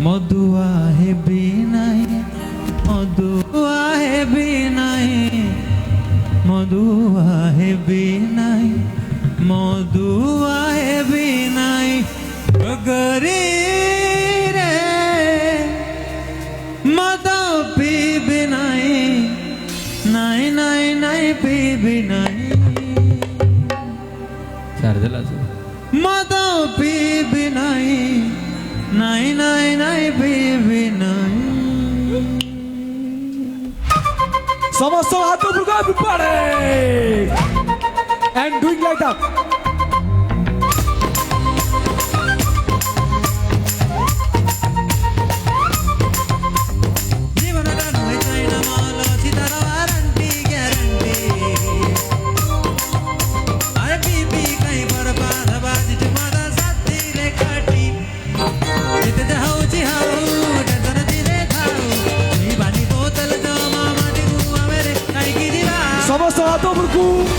मधुआ है बिनाई मधुआ है बिनाई मधुआ है बिनाई मधुआ है बिनाई गरी रे मधु पी बिनाई नाई नाई नाई पी बिनाई मधु पी बिनाई नाई नाई नाई पी बिनाई समस्त हाथ ऊपर को everybody and doing like that. समस्त हाथों पर